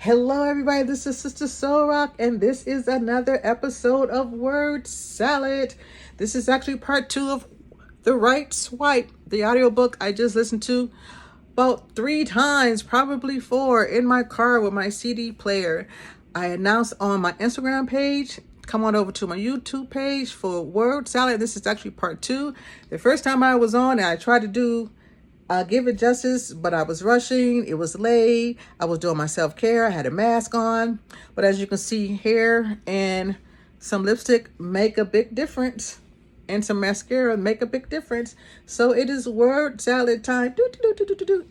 Hello, everybody. This is Sister Soul Rock, and this is another episode of Word Salad. This is actually part 2 of The Right Swipe, the audiobook I just listened to about 3 times, probably 4, in my car with my CD player. I announced on my Instagram page. Come on over to my YouTube page for Word Salad. This is actually part 2. The first time I was on, I tried to give it justice, but I was rushing. It was late. I was doing my self-care. I had a mask on. But as you can see, hair and some lipstick make a big difference. And some mascara make a big difference. So it is word salad time.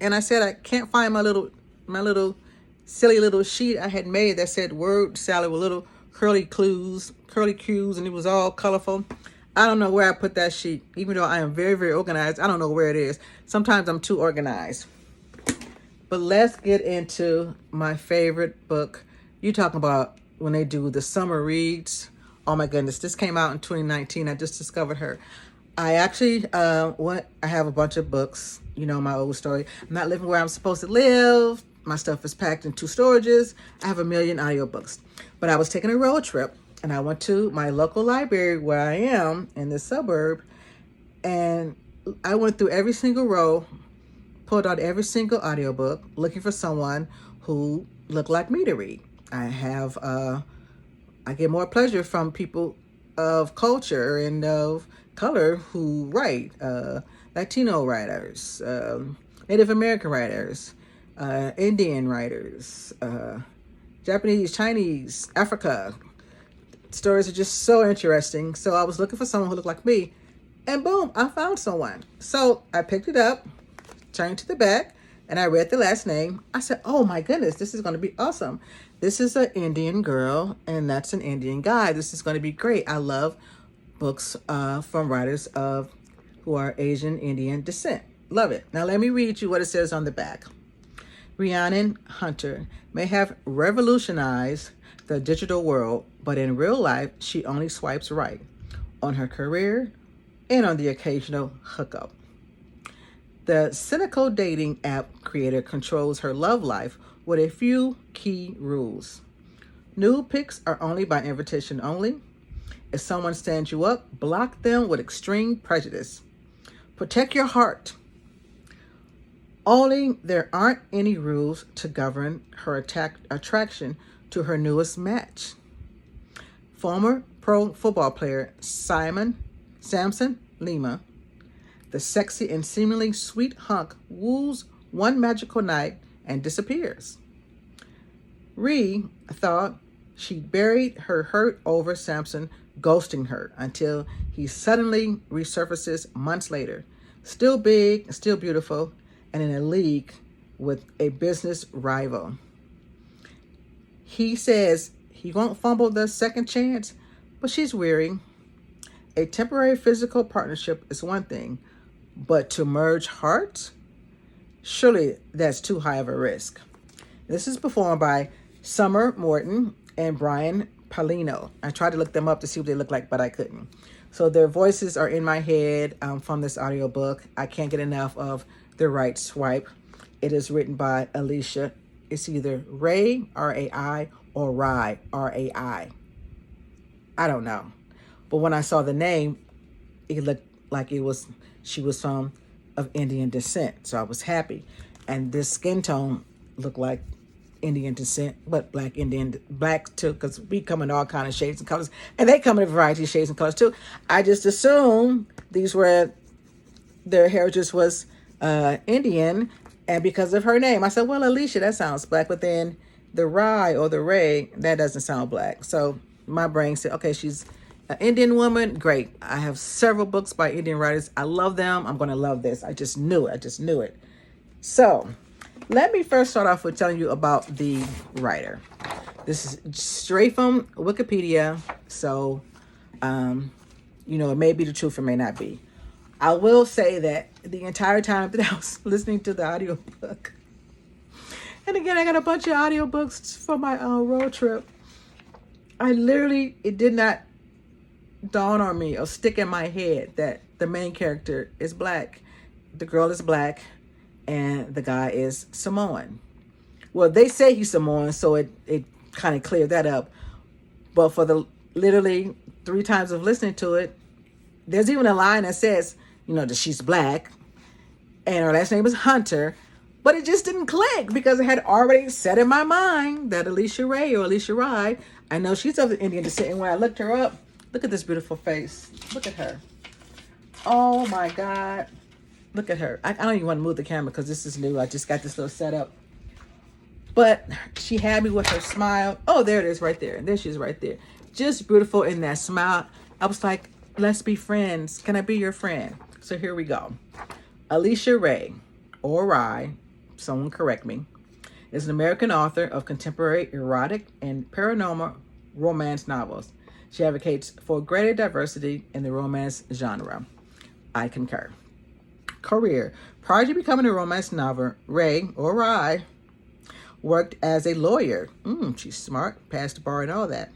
And I said I can't find my little silly little sheet I had made that said word salad with little curly cues, and it was all colorful. I don't know where I put that sheet. Even though I am very, very organized, I don't know where it is. Sometimes I'm too organized. But let's get into my favorite book. You talking about when they do the summer reads. Oh my goodness, this came out in 2019. I just discovered her. I actually I have a bunch of books. You know my old story. I'm not living where I'm supposed to live. My stuff is packed in 2 storages. I have a million audiobooks. But I was taking a road trip. And I went to my local library where I am in the suburb, and I went through every single row, pulled out every single audiobook, looking for someone who looked like me to read. I get more pleasure from people of culture and of color who write, Latino writers, Native American writers, Indian writers, Japanese, Chinese, Africa. Stories are just so interesting. So I was looking for someone who looked like me, and boom, I found someone. So I picked it up, turned to the back, and I read the last name. I said, oh my goodness, this is going to be awesome. This is an Indian girl, and that's an Indian guy. This is going to be great. I love books from writers who are Asian Indian descent. Love it. Now let me read you what it says on the back. Rhiannon Hunter may have revolutionized the digital world, but in real life, she only swipes right on her career and on the occasional hookup. The cynical dating app creator controls her love life with a few key rules. Nude pics are only by invitation only. If someone stands you up, block them with extreme prejudice. Protect your heart. Only there aren't any rules to govern her attraction to her newest match. Former pro football player Samson Lima, the sexy and seemingly sweet hunk, woos one magical night and disappears. Ree thought she buried her hurt over Samson ghosting her until he suddenly resurfaces months later, still big, still beautiful, and in a league with a business rival. He says he won't fumble the second chance, but she's weary. A temporary physical partnership is one thing, but to merge hearts? Surely that's too high of a risk. This is performed by Summer Morton and Brian Palino. I tried to look them up to see what they look like, but I couldn't. So their voices are in my head from this audiobook. I can't get enough of The Right Swipe. It is written by Alisha. It's either Ray, R-A-I, or Rai, R-A-I. I don't know. But when I saw the name, it looked like she was of Indian descent. So I was happy. And this skin tone looked like Indian descent, but black too, because we come in all kind of shades and colors. And they come in a variety of shades and colors too. I just assumed their heritage was Indian. And because of her name, I said, well, Alisha, that sounds black. But then the Rai or the Ray, that doesn't sound black. So my brain said, okay, she's an Indian woman. Great. I have several books by Indian writers. I love them. I'm going to love this. I just knew it. So let me first start off with telling you about the writer. This is straight from Wikipedia. So, it may be the truth, it may not be. I will say that the entire time that I was listening to the audiobook, and again, I got a bunch of audiobooks for my road trip, it did not dawn on me or stick in my head that the main character is black. The girl is black, and the guy is Samoan. Well, they say he's Samoan, so it kind of cleared that up. But for the literally 3 times of listening to it, there's even a line that says, that she's black and her last name is Hunter. But it just didn't click because it had already set in my mind that Alisha Ray or Alisha Rai, I know she's of Indian descent. And when I looked her up, look at this beautiful face. Look at her. Oh my God. Look at her. I don't even want to move the camera because this is new. I just got this little setup. But she had me with her smile. Oh, there it is right there. There she is right there. Just beautiful in that smile. I was like, let's be friends. Can I be your friend? So here we go. Alisha Ray, or Rai, someone correct me, is an American author of contemporary erotic and paranormal romance novels. She advocates for greater diversity in the romance genre. I concur. Career. Prior to becoming a romance novel, Ray, or Rai, worked as a lawyer. She's smart, passed the bar and all that.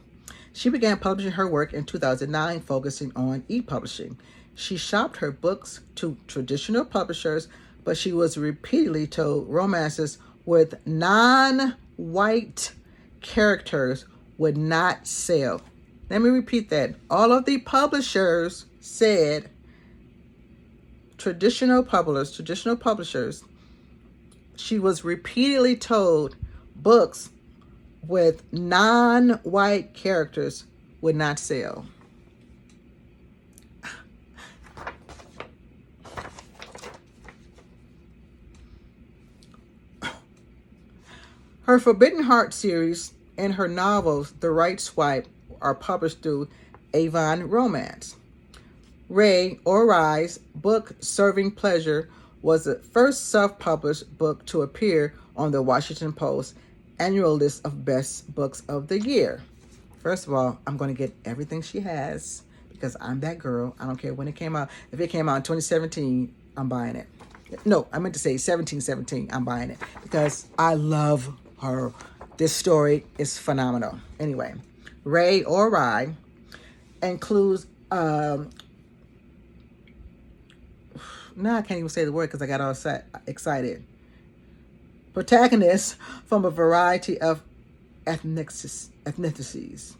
She began publishing her work in 2009, focusing on e-publishing. She shopped her books to traditional publishers, but she was repeatedly told romances with non-white characters would not sell. Let me repeat that. All of the publishers said traditional publishers, she was repeatedly told books with non-white characters would not sell. Her Forbidden Heart series and her novels, The Right Swipe, are published through Avon Romance. Ray, or Rai's book, Serving Pleasure, was the first self-published book to appear on the Washington Post annual list of best books of the year. First of all, I'm going to get everything she has because I'm that girl. I don't care when it came out. If it came out in 2017, I'm buying it. No, I meant to say 1717. I'm buying it because I love her. This story is phenomenal. Anyway, Ray, or Rai, includes now I can't even say the word because I got all excited. Protagonists from a variety of ethnicities.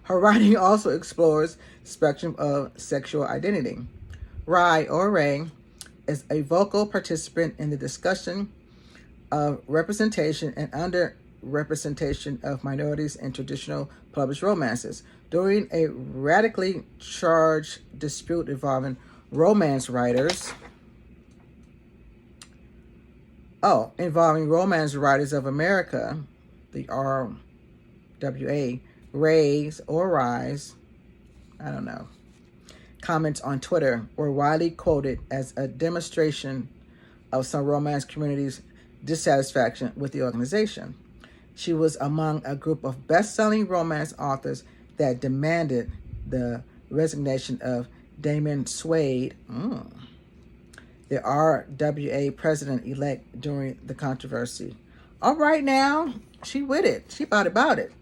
Her writing also explores spectrum of sexual identity. Rai, or Ray, is a vocal participant in the discussion of representation and underrepresentation of minorities in traditional published romances. During a radically charged dispute involving romance writers of America, the RWA, Ray's or Rise, I don't know, comments on Twitter were widely quoted as a demonstration of some romance communities' dissatisfaction with the organization. She was among a group of best-selling romance authors that demanded the resignation of Damon Suede, the RWA president-elect, during the controversy. All right now, she with it. She about it.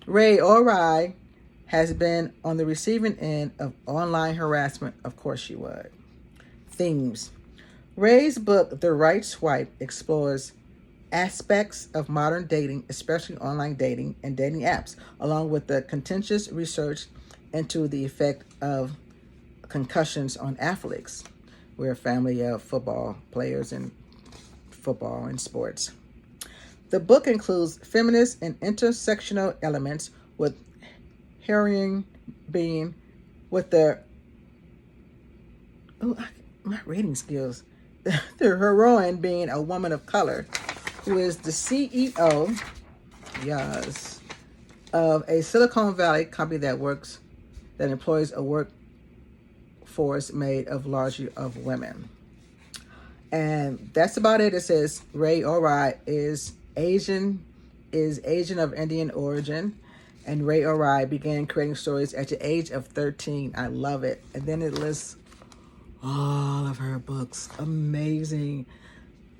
Ray, or Rai, has been on the receiving end of online harassment. Of course she would. Themes. Ray's book, The Right Swipe, explores aspects of modern dating, especially online dating and dating apps, along with the contentious research into the effect of concussions on athletes. We're a family of football players and football and sports. The book includes feminist and intersectional elements, with heroine being my reading skills. The heroine being a woman of color who is the CEO, yes, of a Silicon Valley company that employs a workforce made of largely of women. And that's about it. It says Ray, or Rai, is Asian of Indian origin, and Ray, or Rai began creating stories at the age of 13. I love it. And then it lists all of her books. Amazing.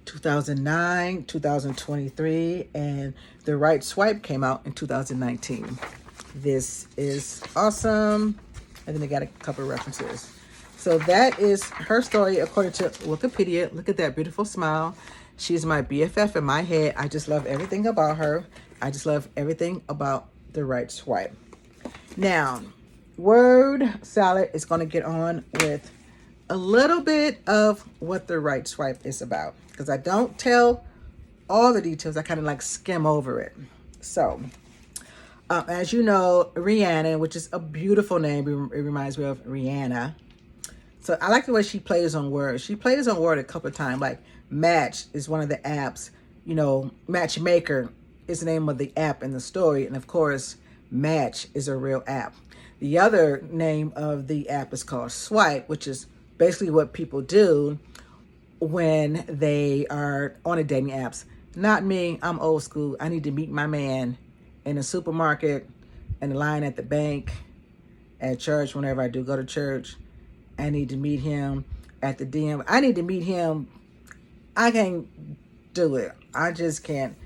2009, 2023, and The Right Swipe came out in 2019. This is awesome. And then they got a couple of references. So that is her story according to Wikipedia. Look at that beautiful smile. She's my BFF in my head. I just love everything about her. I just love everything about The Right Swipe. Now, word salad is going to get on with a little bit of what The Right Swipe is about, because I don't tell all the details. I kind of like skim over it. So, as you know, Rihanna, which is a beautiful name, it reminds me of Rihanna. So I like the way she plays on words. She plays on word a couple of times. Like Match is one of the apps. You know, Matchmaker is the name of the app in the story. And of course, Match is a real app. The other name of the app is called Swipe, which is basically what people do when they are on a dating apps. Not me. I'm old school. I need to meet my man in a supermarket, in the line at the bank, at church, whenever I do go to church. I need to meet him at the DM. I need to meet him. I can't do it. I just can't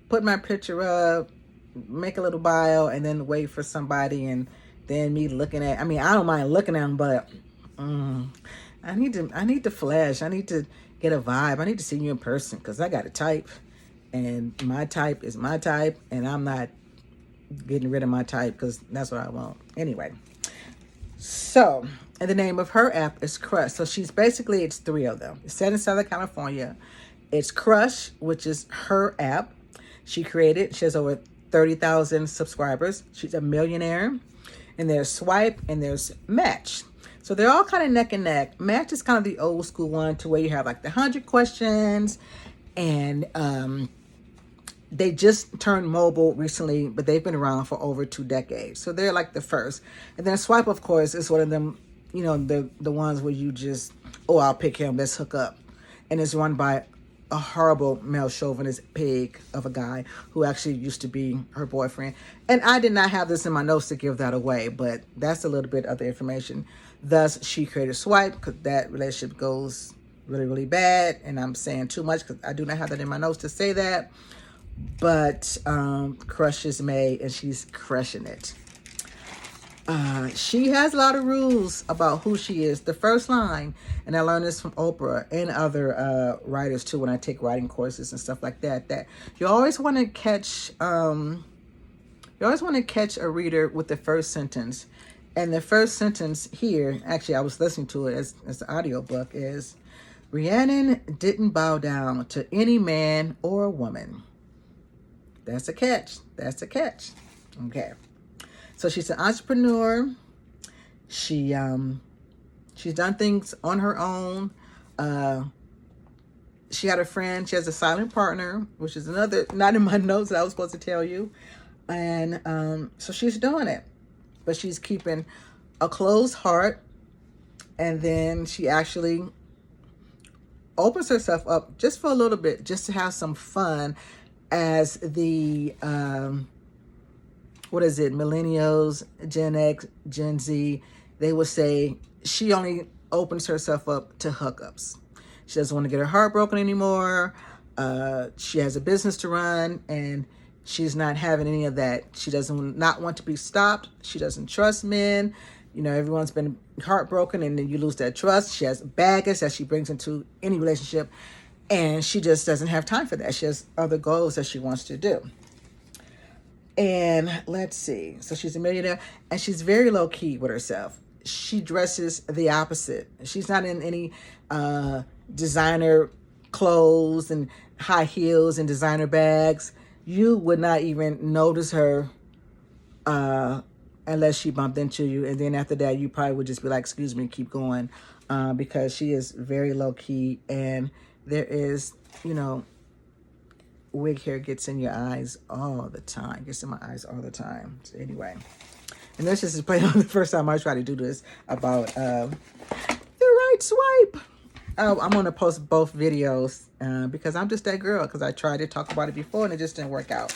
put my picture up, make a little bio, and then wait for somebody, and then me looking at. I mean, I don't mind looking at them, but I need to flash. I need to get a vibe. I need to see you in person, because I got a type, and my type is my type, and I'm not getting rid of my type because that's what I want. Anyway, so, and the name of her app is Crush. So she's basically, it's three of them. It's set in Southern California. It's Crush, which is her app. She created, she has over 30,000 subscribers. She's a millionaire. And there's Swipe and there's Match. So they're all kind of neck and neck. Match is kind of the old school one, to where you have like the 100 questions, and they just turned mobile recently, but they've been around for over 2 decades. So they're like the first. And then Swipe, of course, is one of them, you know, the ones where you just, oh, I'll pick him, let's hook up. And it's run by a horrible male chauvinist pig of a guy who actually used to be her boyfriend. And I did not have this in my notes to give that away, but that's a little bit of the information. Thus, she created Swipe, because that relationship goes really, really bad. And I'm saying too much because I do not have that in my notes to say that. But Crush is made, and she's crushing it. She has a lot of rules about who she is. The first line, and I learned this from Oprah and other writers too, when I take writing courses and stuff like that, that you always want to catch a reader with the first sentence. And the first sentence here, actually I was listening to it as the audiobook, is Rhiannon didn't bow down to any man or woman. That's a catch. That's a catch. Okay. So she's an entrepreneur. She's done things on her own. She had a friend. She has a silent partner, which is another, not in my notes that I was supposed to tell you. And so she's doing it. But she's keeping a closed heart. And then she actually opens herself up just for a little bit, just to have some fun, as the millennials, Gen X, Gen Z, they would say she only opens herself up to hookups. She doesn't want to get her heart broken anymore. She has a business to run, and she's not having any of that. She doesn't not want to be stopped. She doesn't trust men. You know, everyone's been heartbroken, and then you lose that trust. She has baggage that she brings into any relationship, and she just doesn't have time for that. She has other goals that she wants to do. And let's see. So she's a millionaire, and she's very low key with herself. She dresses the opposite. She's not in any designer clothes and high heels and designer bags. You would not even notice her unless she bumped into you. And then after that, you probably would just be like, excuse me, keep going, because she is very low key. And there is, you know, wig hair gets in your eyes all the time. Gets in my eyes all the time. So anyway, and this is playing on the first time I try to do this about The Right Swipe. I'm going to post both videos because I'm just that girl, because I tried to talk about it before and it just didn't work out.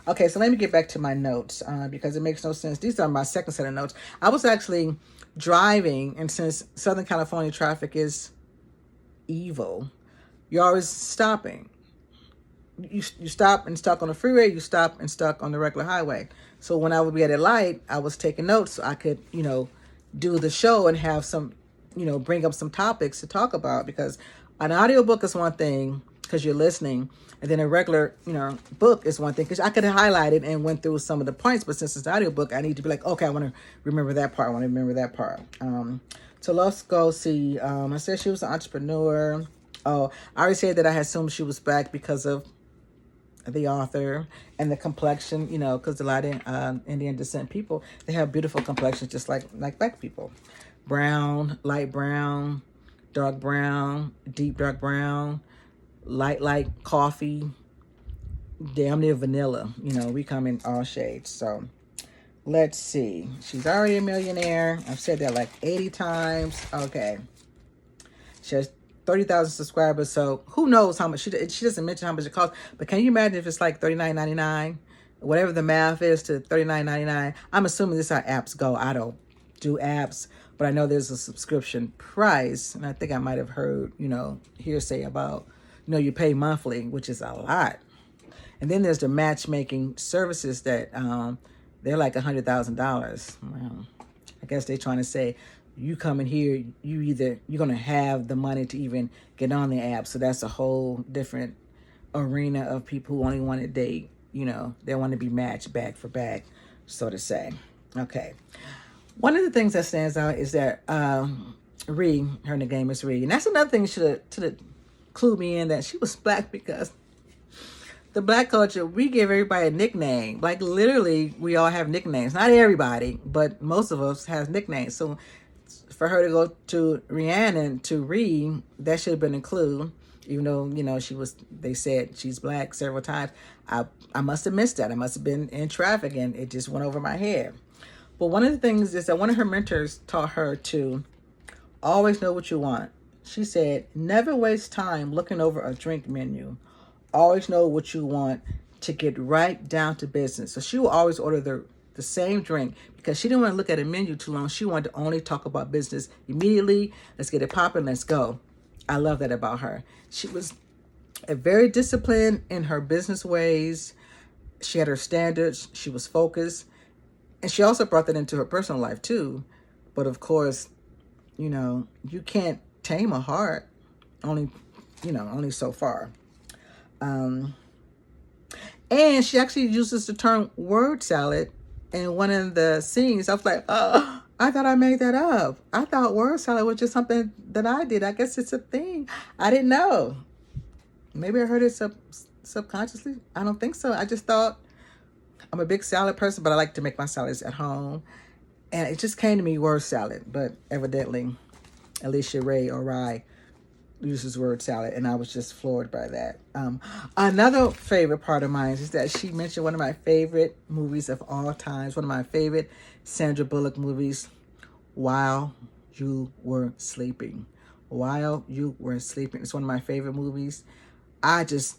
Okay, so let me get back to my notes because it makes no sense. These are my second set of notes. I was actually driving, and since Southern California traffic is evil, you're always stopping. You stop and stuck on the freeway, you stop and stuck on the regular highway. So when I would be at a light, I was taking notes so I could, you know, do the show and have some, you know, bring up some topics to talk about, because an audiobook is one thing, because you're listening. And then a regular, book is one thing, because I could have highlighted and went through some of the points, but since it's an audiobook, I need to be like, okay, I want to remember that part. I want to remember that part. So let's go see. I said she was an entrepreneur. Oh, I already said that I had assumed she was Black because of the author and the complexion, because a lot of Indian descent people, they have beautiful complexions just like Black people. Brown, light brown, dark brown, deep dark brown, light coffee, damn near vanilla. We come in all shades. So let's see. She's already a millionaire. I've said that like 80 times. Okay. She has 30,000 subscribers. So who knows how much she doesn't mention how much it costs. But can you imagine if it's like $39.99, whatever the math is to $39.99? I'm assuming this is how apps go. I don't do apps, but I know there's a subscription price, and I think I might have heard hearsay about you pay monthly, which is a lot. And then there's the matchmaking services that they're like $100,000. Well, I guess they're trying to say you come in here, you're gonna have the money to even get on the app. So that's a whole different arena of people who only want to date. They want to be matched back for back, so to say. Okay. One of the things that stands out is that Ree, her name is Ree, and that's another thing should have clued me in that she was Black, because the Black culture, we give everybody a nickname. Like literally, we all have nicknames. Not everybody, but most of us has nicknames. So for her to go to Rhiannon to Ree, that should have been a clue. Even though, they said she's Black several times. I must have missed that. I must have been in traffic and it just went over my head. But one of the things is that one of her mentors taught her to always know what you want. She said, never waste time looking over a drink menu. Always know what you want to get right down to business. So she will always order the same drink because she didn't want to look at a menu too long. She wanted to only talk about business immediately. Let's get it popping. Let's go. I love that about her. She was very disciplined in her business ways. She had her standards. She was focused. And she also brought that into her personal life too. But of course, you can't tame a heart. Only so far. And she actually uses the term word salad in one of the scenes. I was like, oh, I thought I made that up. I thought word salad was just something that I did. I guess it's a thing. I didn't know. Maybe I heard it subconsciously. I don't think so. I just thought I'm a big salad person, but I like to make my salads at home. And it just came to me, word salad. But evidently, Alisha Ray or Rye uses word salad, and I was just floored by that. Another favorite part of mine is that she mentioned one of my favorite movies of all times, one of my favorite Sandra Bullock movies, While You Were Sleeping. While You Were Sleeping. It's one of my favorite movies. I just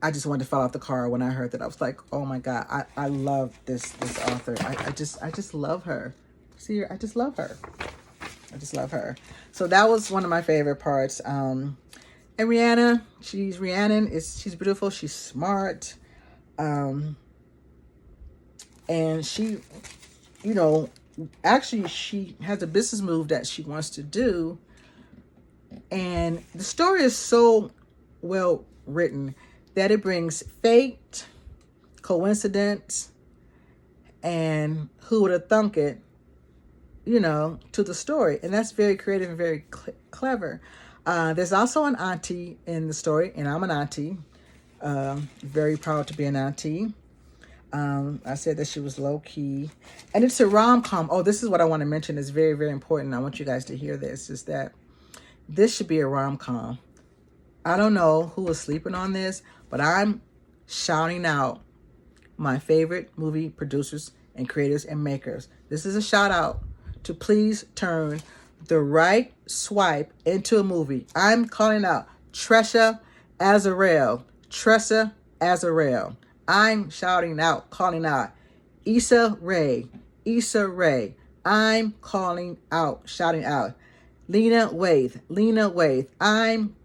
wanted to fall off the car when I heard that. I was like, oh my God, I love this author. I just love her. See her, I just love her. I just love her. So that was one of my favorite parts. And Rhiannon, she's beautiful. She's smart. And she, actually she has a business move that she wants to do. And the story is so well written that it brings fate, coincidence, and who would have thunk it, to the story. And that's very creative and very clever. There's also an auntie in the story, and I'm an auntie. Very proud to be an auntie. I said that she was low-key. And it's a rom-com. Oh, this is what I want to mention. It's very, very important. I want you guys to hear this, is that this should be a rom-com. I don't know who was sleeping on this, but I'm shouting out my favorite movie producers and creators and makers. This is a shout out to please turn The Right Swipe into a movie. I'm calling out Tresha Azarel. Tressa Azarel. I'm shouting out, calling out Issa Rae. Issa Rae. I'm calling out, shouting out Lena Waithe. Lena Waithe. I'm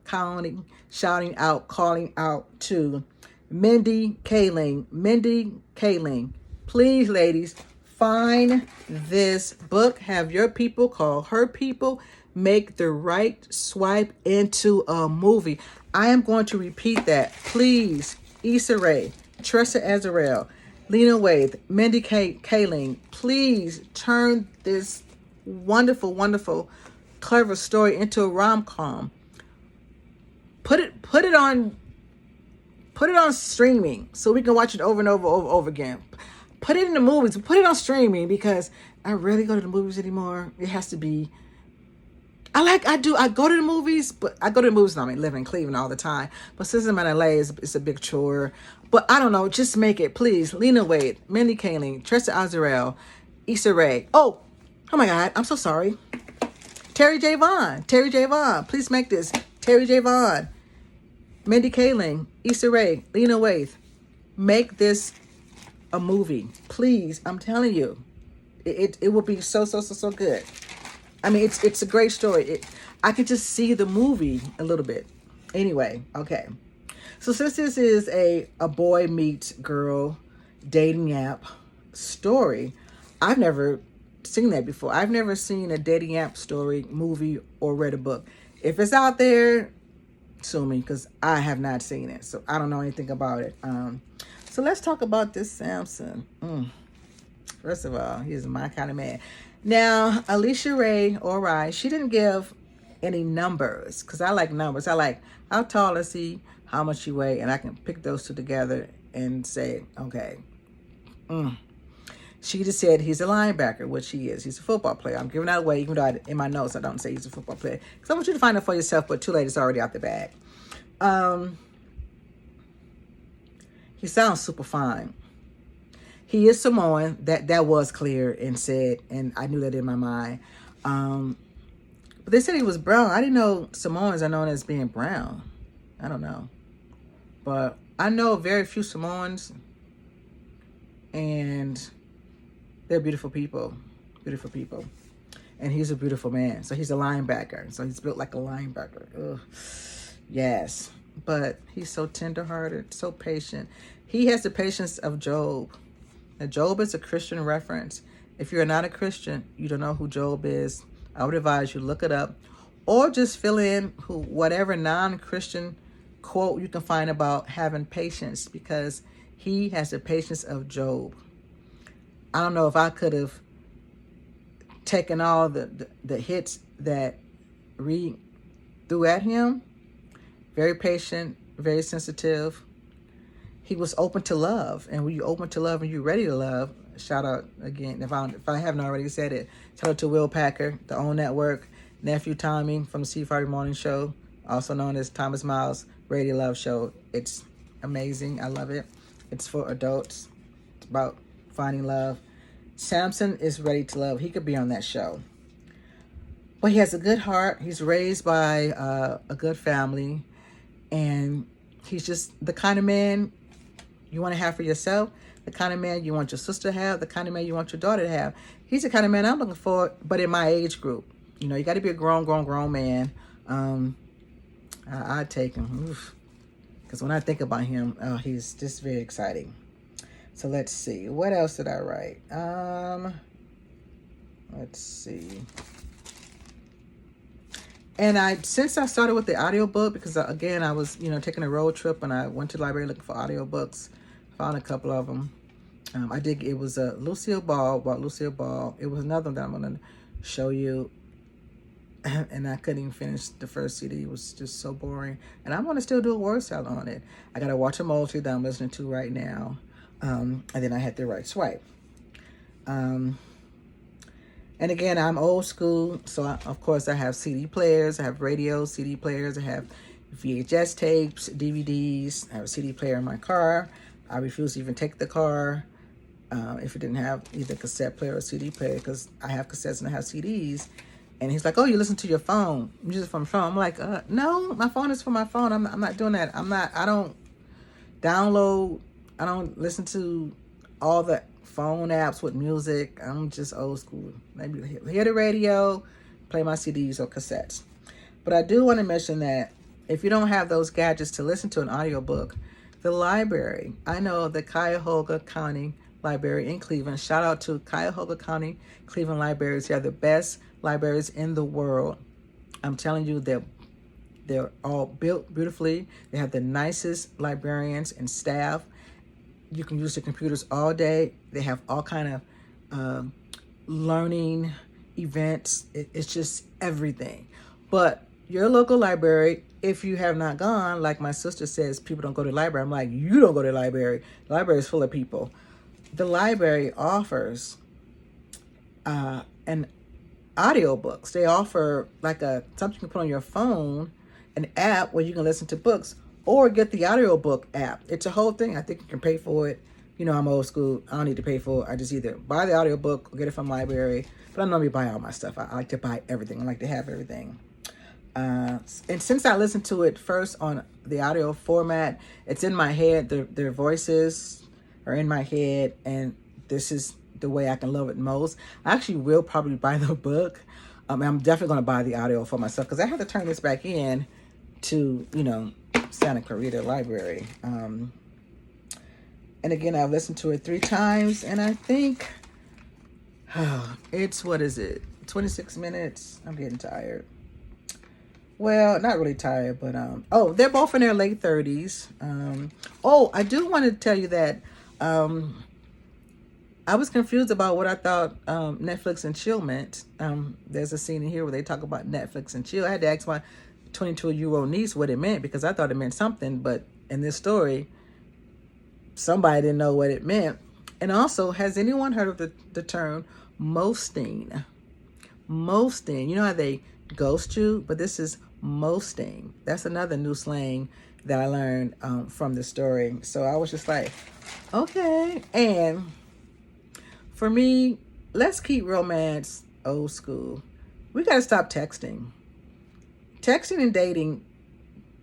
shouting out, calling out to Mindy Kaling. Mindy Kaling. Please, ladies, find this book. Have your people call her people. make the right swipe into a movie. I am going to repeat that. Please, Issa Rae, Tressa Azarel, Lena Waithe, Mindy Kaling, please turn this wonderful, wonderful, clever story into a rom-com. Put it on streaming so we can watch it over and over again. Put it in the movies, put it on streaming, because I rarely go to the movies anymore. It has to be, I go to the movies, but I go to the movies now. I live in Cleveland all the time. But since I'm in LA, it's a big chore. But I don't know, just make it, please. Lena Waithe, Mindy Kaling, Tressa Azarel, Issa Rae. Oh my God, I'm so sorry. Terry J. Vaughn, please make this. Terry J. Vaughn, Mindy Kaling, Issa Rae, Lena Waithe. Make this a movie, please. I'm telling you, it will be so good. I mean, it's a great story. I could just see the movie a little bit. Anyway, okay. So since this is a boy meets girl dating app story, I've never seen that before. I've never seen a dating app story, movie, or read a book. If it's out there, sue me, because I have not seen it. So I don't know anything about it. So let's talk about this Samson. First of all, he's my kind of man. Now, Alisha Ray, she didn't give any numbers, because I like numbers. I like how tall is he, how much he weigh, and I can pick those two together and say, okay. She just said he's a linebacker, which he is. He's a football player. I'm giving that away, even though in my notes I don't say he's a football player, because I want you to find out for yourself, but too late, it's already out the bag. He sounds super fine. He is Samoan. That was clear and said, and I knew that in my mind. But they said he was brown. I didn't know Samoans are known as being brown. I don't know. But I know very few Samoans, and they're beautiful people. Beautiful people. And he's a beautiful man. So he's a linebacker. So he's built like a linebacker. Ugh. Yes. But he's so tenderhearted, so patient. He has the patience of Job. Now, Job is a Christian reference. If you're not a Christian, you don't know who Job is, I would advise you look it up, or just fill in whatever non-Christian quote you can find about having patience, because he has the patience of Job. I don't know if I could have taken all the hits that Reed threw at him. Very patient, very sensitive. He was open to love. And when you're open to love and you're ready to love, shout out again, if I haven't already said it, shout out to Will Packer, the OWN Network, nephew Tommy from the Steve Harvey Morning Show, also known as Thomas Miles Radio Love Show. It's amazing. I love it. It's for adults. It's about finding love. Samson is ready to love. He could be on that show. But he has a good heart. He's raised by a good family. And he's just the kind of man you want to have for yourself, the kind of man you want your sister to have, the kind of man you want your daughter to have. He's the kind of man I'm looking for, but in my age group. You know, you got to be a grown man. I'd take him. Because when I think about him, he's just very exciting. So let's see. What else did I write? Let's see. And since I started with the audiobook, because again, I was, taking a road trip and I went to the library looking for audiobooks, found a couple of them. It was Lucille Ball, about Lucille Ball. It was another one that I'm going to show you. And I couldn't even finish the first CD. It was just so boring. And I'm going to still do a word salad on it. I got to watch a multi that I'm listening to right now. And then I had the right swipe. And again, I'm old school, so of course I have CD players, I have radio, CD players, I have VHS tapes, DVDs, I have a CD player in my car. I refuse to even take the car if it didn't have either cassette player or CD player, because I have cassettes and I have CDs. And he's like, oh, you listen to your phone, music from your phone. I'm like, no, my phone is for my phone. I'm not doing that. I don't download, I don't listen to all the phone apps with music. I'm just old school. Maybe hear the radio, play my CDs or cassettes. But I do want to mention that if you don't have those gadgets to listen to an audiobook, the library, I know the Cuyahoga County Library in Cleveland, shout out to Cuyahoga County Cleveland Libraries. They are the best libraries in the world. I'm telling you, they're all built beautifully. They have the nicest librarians and staff. You can use the computers all day. They have all kind of learning events. It's just everything. But your local library, if you have not gone, like my sister says, people don't go to the library. I'm like, you don't go to the library. The library is full of people. The library offers an audiobooks. They offer like something you can put on your phone, an app where you can listen to books or get the audiobook app. It's a whole thing. I think you can pay for it. You know, I'm old school. I don't need to pay for it. I just either buy the audiobook or get it from the library. But I normally buy all my stuff. I like to buy everything. I like to have everything. And since I listened to it first on the audio format, it's in my head. Their voices are in my head, and this is the way I can love it most. I actually will probably buy the book. I'm definitely going to buy the audio for myself because I have to turn this back in to, Santa Clarita Library. And again, I've listened to it 3 times, and I think it's, 26 minutes? I'm getting tired. Well, not really tired, but they're both in their late 30s. I do want to tell you that I was confused about what I thought Netflix and chill meant. There's a scene in here where they talk about Netflix and chill. I had to ask my 22-year-old niece what it meant because I thought it meant something, but in this story, somebody didn't know what it meant. And also, has anyone heard of the term mosting? Mosting. You know how they ghost you? But this is mosting. That's another new slang that I learned from the story. So I was just like, okay. And for me, let's keep romance old school. We got to stop texting. Texting and dating,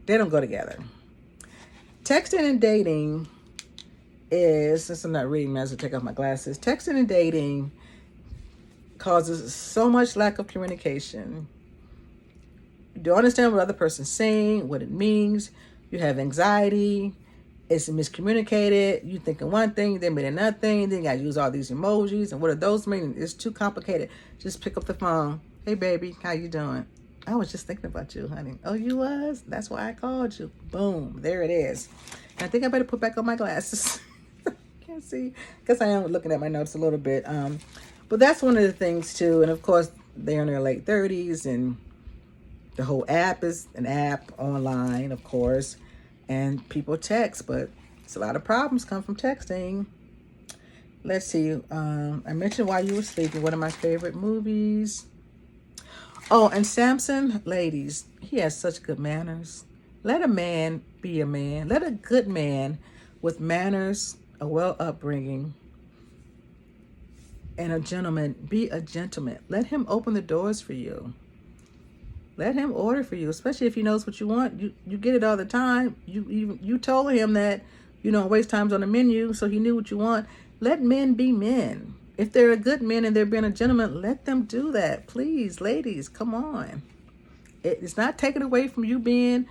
they don't go together. Texting and dating is, since I'm not reading, I have to take off my glasses. Texting and dating causes so much lack of communication. You don't understand what the other person's saying, what it means. You have anxiety. It's miscommunicated. You thinking one thing, they mean another thing. Then you got to use all these emojis. And what do those mean? It's too complicated. Just pick up the phone. Hey, baby, how you doing? I was just thinking about you, honey. Oh, you was? That's why I called you. Boom. There it is. And I think I better put back on my glasses. Can't see. Because I am looking at my notes a little bit. But that's one of the things, too. And, of course, they're in their late 30s. And the whole app is an app online, of course. And people text. But it's a lot of problems come from texting. Let's see. I mentioned While You Were Sleeping, one of my favorite movies. Oh, and Samson, ladies, he has such good manners. Let a man be a man. Let a good man with manners, a well upbringing, and a gentleman be a gentleman. Let him open the doors for you. Let him order for you, especially if he knows what you want. You get it all the time. You told him that you don't waste times on the menu, so he knew what you want. Let men be men. If they're a good man and they're being a gentleman, let them do that. Please, ladies, come on. It's not taken away from you being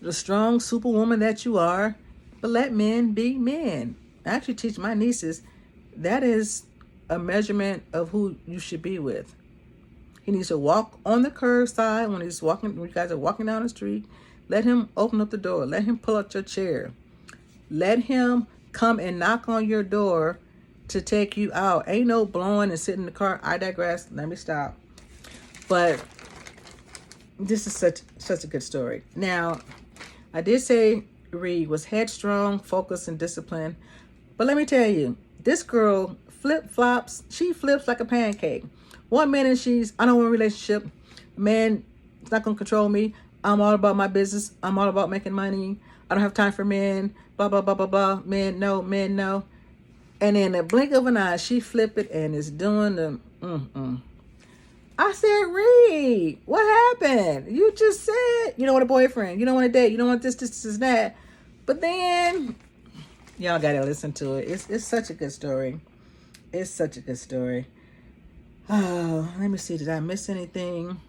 the strong superwoman that you are, but let men be men. I actually teach my nieces that is a measurement of who you should be with. He needs to walk on the curbside when you guys are walking down the street. Let him open up the door. Let him pull out your chair. Let him come and knock on your door to take you out. Ain't no blowing and sitting in the car. I digress. Let me stop. But this is such a good story. Now, I did say Reed was headstrong, focused, and disciplined. But let me tell you, this girl flip-flops. She flips like a pancake. 1 minute I don't want a relationship. Man, it's not going to control me. I'm all about my business. I'm all about making money. I don't have time for men. Blah, blah, blah, blah, blah. Men, no, men, no. And in the blink of an eye, she flip it and is doing the I said, Reed, what happened? You just said you don't want a boyfriend. You don't want a date. You don't want this, that. But then, y'all got to listen to it. It's such a good story. It's such a good story. Oh, let me see. Did I miss anything?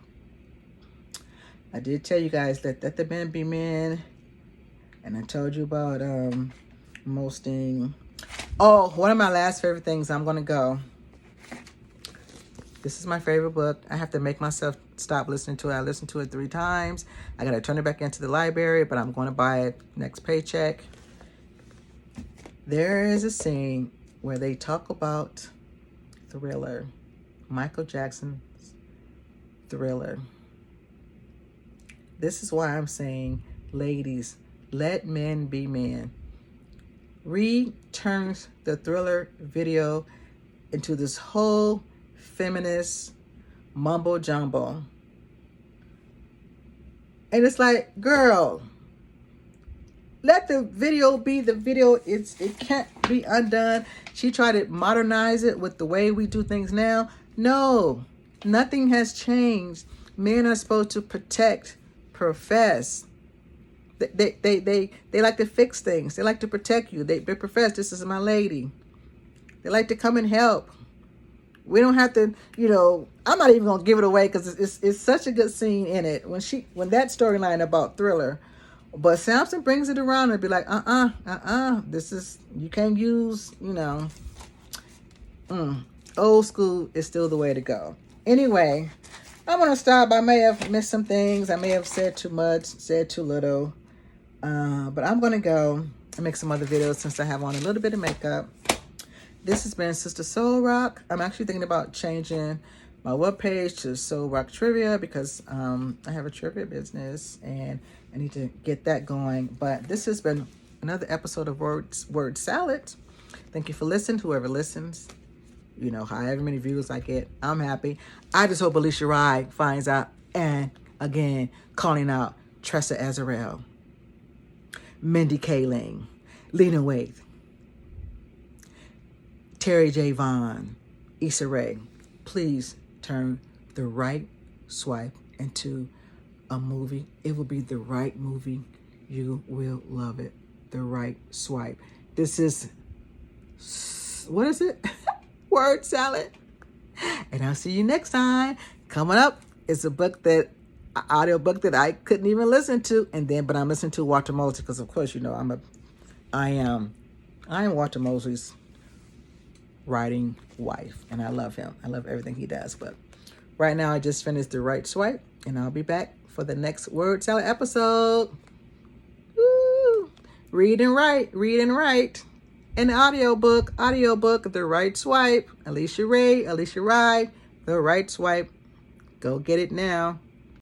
I did tell you guys that the men be men. And I told you about mosting. Oh, one of my last favorite things. I'm going to go. This is my favorite book. I have to make myself stop listening to it. I listened to it 3 times. I got to turn it back into the library, but I'm going to buy it next paycheck. There is a scene where they talk about Thriller, Michael Jackson's Thriller. This is why I'm saying, ladies, let men be men. Reed turns the Thriller video into this whole feminist mumbo jumbo. And it's like, girl, let the video be the video. It can't be undone. She tried to modernize it with the way we do things now. No, nothing has changed. Men are supposed to protect, profess. They like to fix things. They like to protect you. They profess, this is my lady. They like to come and help. We don't have to, I'm not even gonna give it away because it's such a good scene in it when that storyline about Thriller. But Samson brings it around and be like, this is, you can't use, old school is still the way to go. Anyway, I'm gonna stop. I may have missed some things. I may have said too much, said too little. But I'm gonna go and make some other videos since I have on a little bit of makeup. This has been Sister Soul Rock. I'm actually thinking about changing my webpage to Soul Rock Trivia because I have a trivia business and I need to get that going. But this has been another episode of Word Salad. Thank you for listening, whoever listens. However many views I get, I'm happy. I just hope Alisha Rai finds out and, again, calling out Tressa Azarel, Mindy Kaling, Lena Waithe, Terry J. Vaughn, Issa Rae. Please turn The Right Swipe into a movie. It will be the right movie. You will love it. The Right Swipe. This is, what is it? Word Salad. And I'll see you next time. Coming up is a book audio book that I couldn't even listen to. But I'm listening to Walter Mosley because, of course, I am Walter Mosley's writing wife, and I love him. I love everything he does. But right now, I just finished The Right Swipe, and I'll be back for the next Word Salad episode. Woo! Read and write. An audiobook, The Right Swipe. Alisha Rai, The Right Swipe. Go get it now.